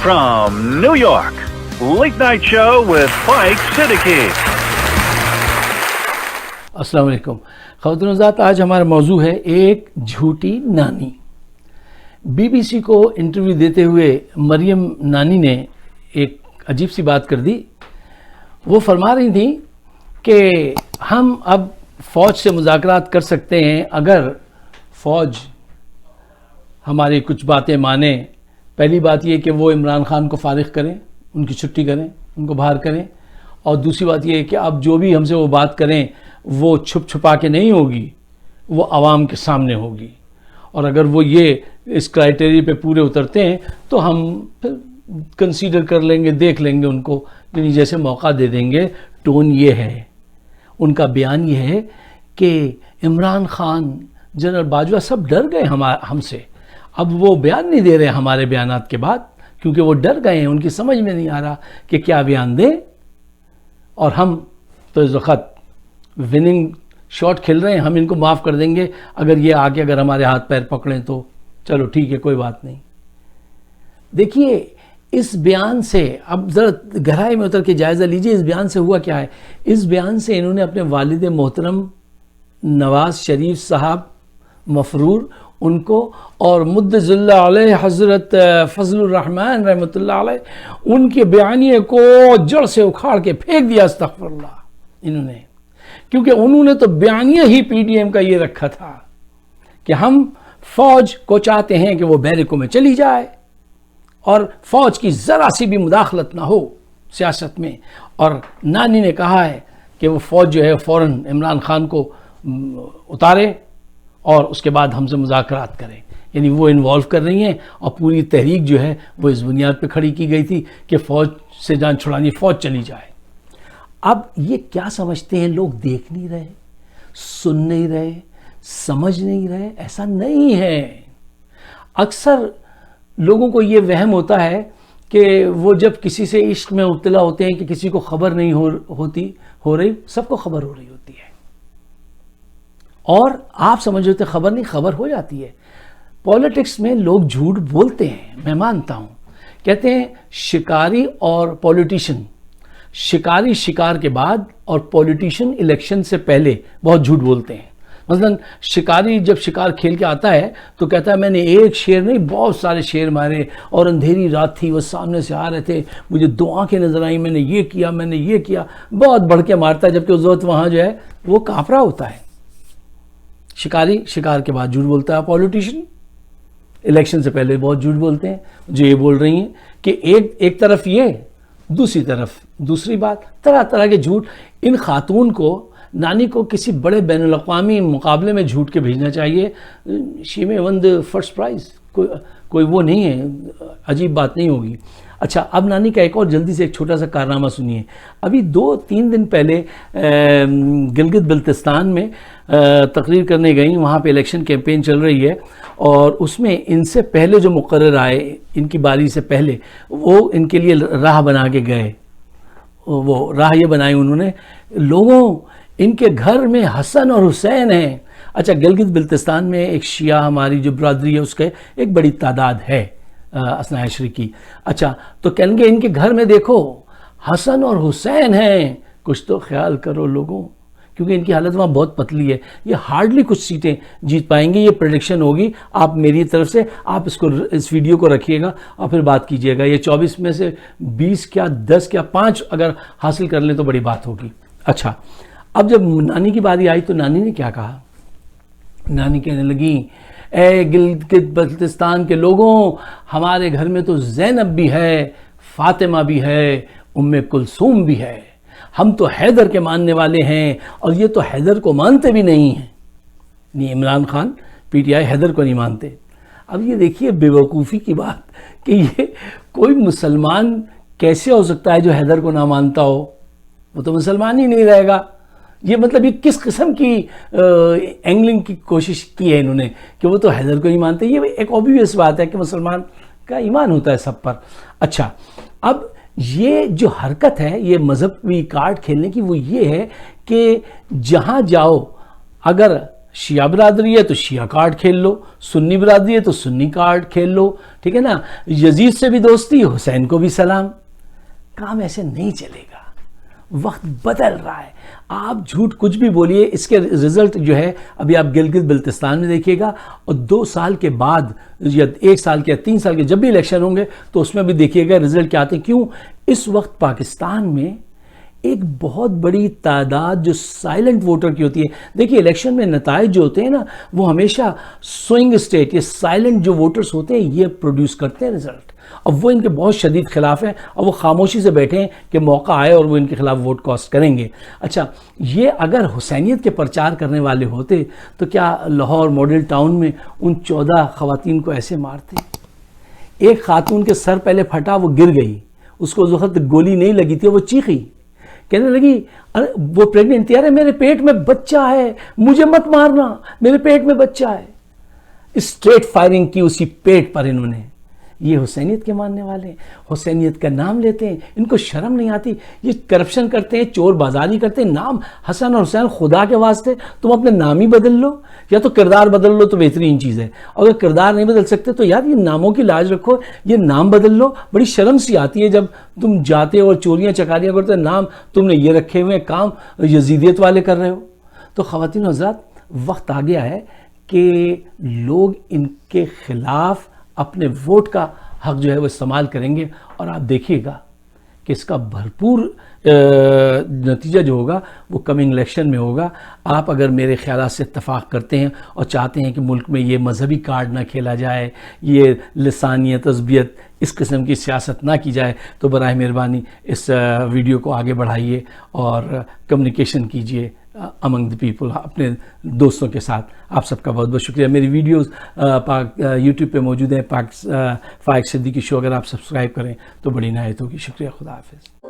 from New York, Late Night Show with Mike Siddiqui. अस्सलाम वालेकुम ख़वातीन ज़ात, आज हमारा मौजू है एक झूठी नानी। बीबीसी को इंटरव्यू देते हुए मरियम नानी ने एक अजीब सी बात कर दी। वो फरमा रही थी कि हम अब फ़ौज से मुज़ाकरात कर सकते हैं अगर फ़ौज हमारी कुछ बातें माने। पहली बात ये कि वो इमरान खान को फारिग करें, उनकी छुट्टी करें, उनको बाहर करें, और दूसरी बात ये है कि अब जो भी हमसे वो बात करें वो छुप छुपा के नहीं होगी, वो आवाम के सामने होगी। और अगर वो ये इस क्राइटेरिया पे पूरे उतरते हैं तो हम फिर कंसीडर कर लेंगे, देख लेंगे उनको, यानी जैसे मौका दे देंगे। टोन ये है, उनका बयान ये है कि इमरान खान, जनरल बाजवा सब डर गए हमसे। अब वो बयान नहीं दे रहे हमारे बयानात के बाद, क्योंकि वो डर गए हैं, उनकी समझ में नहीं आ रहा कि क्या बयान दें। और हम तो इस वक्त विनिंग शॉट खेल रहे हैं, हम इनको माफ़ कर देंगे अगर ये आके अगर हमारे हाथ पैर पकड़ें तो चलो ठीक है, कोई बात नहीं। देखिए इस बयान से अब ज़रा गहराई में उतर के जायज़ा लीजिए, इस बयान से हुआ क्या है। इस बयान से इन्होंने अपने वालिद मोहतरम नवाज शरीफ साहब मफरूर उनको और मुद्दज़िल्लाह अलैह हज़रत फज़लुर रहमान रहमतुल्लाह अलैह उनके बयानिए को जड़ से उखाड़ के फेंक दिया, अस्तग़फ़िरुल्लाह इन्होंने। क्योंकि उन्होंने तो बयानिया ही पीडीएम का ये रखा था कि हम फ़ौज को चाहते हैं कि वो बैरकों में चली जाए और फ़ौज की ज़रा सी भी मुदाखलत ना हो सियासत में। और नानी ने कहा है कि वो फ़ौज जो है फ़ौरन इमरान खान को उतारे और उसके बाद हमसे मुज़ाकरात करें। यानी वो इन्वॉल्व कर रही हैं और पूरी तहरीक जो है वो इस बुनियाद पे खड़ी की गई थी कि फ़ौज से जान छुड़ानी, फ़ौज चली जाए। अब ये क्या समझते हैं लोग, देख नहीं रहे, सुन नहीं रहे, समझ नहीं रहे? ऐसा नहीं है। अक्सर लोगों को ये वहम होता है कि वो जब किसी से इश्क में मुब्तला होते हैं कि किसी को खबर नहीं हो रही, सबको खबर हो रही होती है। और आप समझ होते खबर नहीं, खबर हो जाती है। पॉलिटिक्स में लोग झूठ बोलते हैं, मैं मानता हूँ। कहते हैं शिकारी और पॉलिटिशियन, शिकारी शिकार के बाद और पॉलिटिशियन इलेक्शन से पहले बहुत झूठ बोलते हैं। मसलन शिकारी जब शिकार खेल के आता है तो कहता है मैंने एक शेर नहीं बहुत सारे शेर मारे, और अंधेरी रात थी, वो सामने से आ रहे थे, मुझे 2 आंखें नजर आई, मैंने ये किया, मैंने ये किया, बहुत बढ़ के मारता है। जबकि उस वक्त वहाँ जो है वो काँप रहा होता है। शिकारी शिकार के बाद झूठ बोलता है। पॉलिटिशियन इलेक्शन से पहले बहुत झूठ बोलते हैं। जो ये बोल रही हैं कि एक तरफ ये, दूसरी तरफ दूसरी बात, तरह तरह के झूठ। इन खातून को, नानी को किसी बड़े बैनुल-अक़वामी मुकाबले में झूठ के भेजना चाहिए। शी में वन द फर्स्ट प्राइज़, कोई वो नहीं है, अजीब बात नहीं होगी। अच्छा, अब नानी का एक और जल्दी से एक छोटा सा कारनामा सुनिए। अभी 2-3 दिन पहले गिलगित बल्तिस्तान में तकरीर करने गई, वहाँ पे इलेक्शन कैंपेन चल रही है, और उसमें इनसे पहले जो मुकर्रर आए, इनकी बारी से पहले, वो इनके लिए राह बना के गए। वो राह ये बनाई उन्होंने, लोगों इनके घर में हसन और हुसैन हैं। अच्छा, गिलगित बल्तिस्तान में एक शिया हमारी जो बरादरी है उसके एक बड़ी तादाद है असना अशरी की। अच्छा, तो कहेंगे इनके घर में देखो हसन और हुसैन हैं, कुछ तो ख्याल करो लोगों, क्योंकि इनकी हालत वहाँ बहुत पतली है। ये हार्डली कुछ सीटें जीत पाएंगे, ये प्रेडिक्शन होगी। आप मेरी तरफ से आप इस वीडियो को रखिएगा और फिर बात कीजिएगा। ये 24 में से 20 क्या 10 क्या 5 अगर हासिल कर लें तो बड़ी बात होगी। अच्छा, अब जब नानी की बारी आई तो नानी ने क्या कहा? नानी कहने लगी, ए गिलगित बल्तिस्तान के लोगों, हमारे घर में तो ज़ैनब भी है, फातिमा भी है, उम्मे कुलसूम भी है। हम तो हैदर के मानने वाले हैं, और ये तो हैदर को मानते भी नहीं हैं। नहीं, इमरान खान पीटीआई हैदर को नहीं मानते। अब ये देखिए बेवकूफ़ी की बात कि ये कोई मुसलमान कैसे हो सकता है जो हैदर को ना मानता हो? वो तो मुसलमान ही नहीं रहेगा। ये मतलब ये किस किस्म की एंगलिंग की कोशिश की है इन्होंने कि वो तो हैदर को नहीं मानते। ये एक ऑब्वियस बात है कि मुसलमान का ईमान होता है सब पर। अच्छा, अब ये जो हरकत है ये मजहबी कार्ड खेलने की, वो ये है कि जहाँ जाओ अगर شیعہ برادری ہے تو شیعہ کارڈ کھیل لو، سنی برادری ہے تو سنی کارڈ کھیل لو، ٹھیک ہے نا، یزید سے بھی دوستی، حسین کو بھی سلام. کام ایسے نہیں چلے گا، وقت بدل رہا ہے. آپ جھوٹ کچھ بھی بولیے، اس کے رزلٹ جو ہے ابھی آپ گلگت بلتستان میں دیکھیے گا، اور 2 سال کے بعد یا 1 سال کے یا 3 سال کے جب بھی الیکشن ہوں گے تو اس میں بھی دیکھیے گا رزلٹ کیا آتے ہیں. کیوں؟ اس وقت پاکستان میں ایک بہت بڑی تعداد جو سائلنٹ ووٹر کی ہوتی ہے. دیکھیے الیکشن میں نتائج جو ہوتے ہیں نا، وہ ہمیشہ سوئنگ اسٹیٹ، یہ سائلنٹ جو ووٹرز ہوتے ہیں یہ پروڈیوس کرتے ہیں رزلٹ. اب وہ ان کے بہت شدید خلاف ہیں اور وہ خاموشی سے بیٹھے ہیں کہ موقع آئے اور وہ ان کے خلاف ووٹ کاسٹ کریں گے. اچھا، یہ اگر حسینیت کے پرچار کرنے والے ہوتے تو کیا لاہور ماڈل ٹاؤن میں ان 14 خواتین کو ایسے مارتے؟ ایک خاتون کے سر پہلے پھٹا، وہ گر گئی، اس کو اس وقت گولی نہیں لگی تھی، وہ چیخی، کہنے لگی وہ پریگننٹ تھی، ارے میرے پیٹ میں بچہ ہے، مجھے مت مارنا، میرے پیٹ میں بچہ ہے. اسٹریٹ فائرنگ کی اسی پیٹ پر انہوں نے. یہ حسینیت کے ماننے والے ہیں، حسینیت کا نام لیتے ہیں، ان کو شرم نہیں آتی. یہ کرپشن کرتے ہیں، چور بازاری کرتے ہیں. نام حسن اور حسین، خدا کے واسطے تم اپنے نام ہی بدل لو، یا تو کردار بدل لو تو بہترین چیز ہے. اگر کردار نہیں بدل سکتے تو یار یہ ناموں کی لاج رکھو، یہ نام بدل لو. بڑی شرم سی آتی ہے جب تم جاتے ہو اور چوریاں چکاریاں کرتے ہو، نام تم نے یہ رکھے ہوئے، کام یزیدیت والے کر رہے ہو. تو خواتین و حضرات، وقت آ گیا ہے کہ لوگ ان کے خلاف اپنے ووٹ کا حق جو ہے وہ استعمال کریں گے، اور آپ دیکھیے گا کہ اس کا بھرپور نتیجہ جو ہوگا وہ کمنگ الیکشن میں ہوگا. آپ اگر میرے خیالات سے اتفاق کرتے ہیں اور چاہتے ہیں کہ ملک میں یہ مذہبی کارڈ نہ کھیلا جائے، یہ لسانیت، عصبیت، اس قسم کی سیاست نہ کی جائے، تو براہ مہربانی اس ویڈیو کو آگے بڑھائیے اور کمیونیکیشن کیجیے امنگ دی پیپل، اپنے دوستوں کے ساتھ. آپ سب کا بہت بہت شکریہ. میری ویڈیوز یوٹیوب پہ موجود ہیں، فائق صدیقی شو، اگر آپ سبسکرائب کریں تو بڑی عنایت ہوگی. شکریہ. خدا حافظ.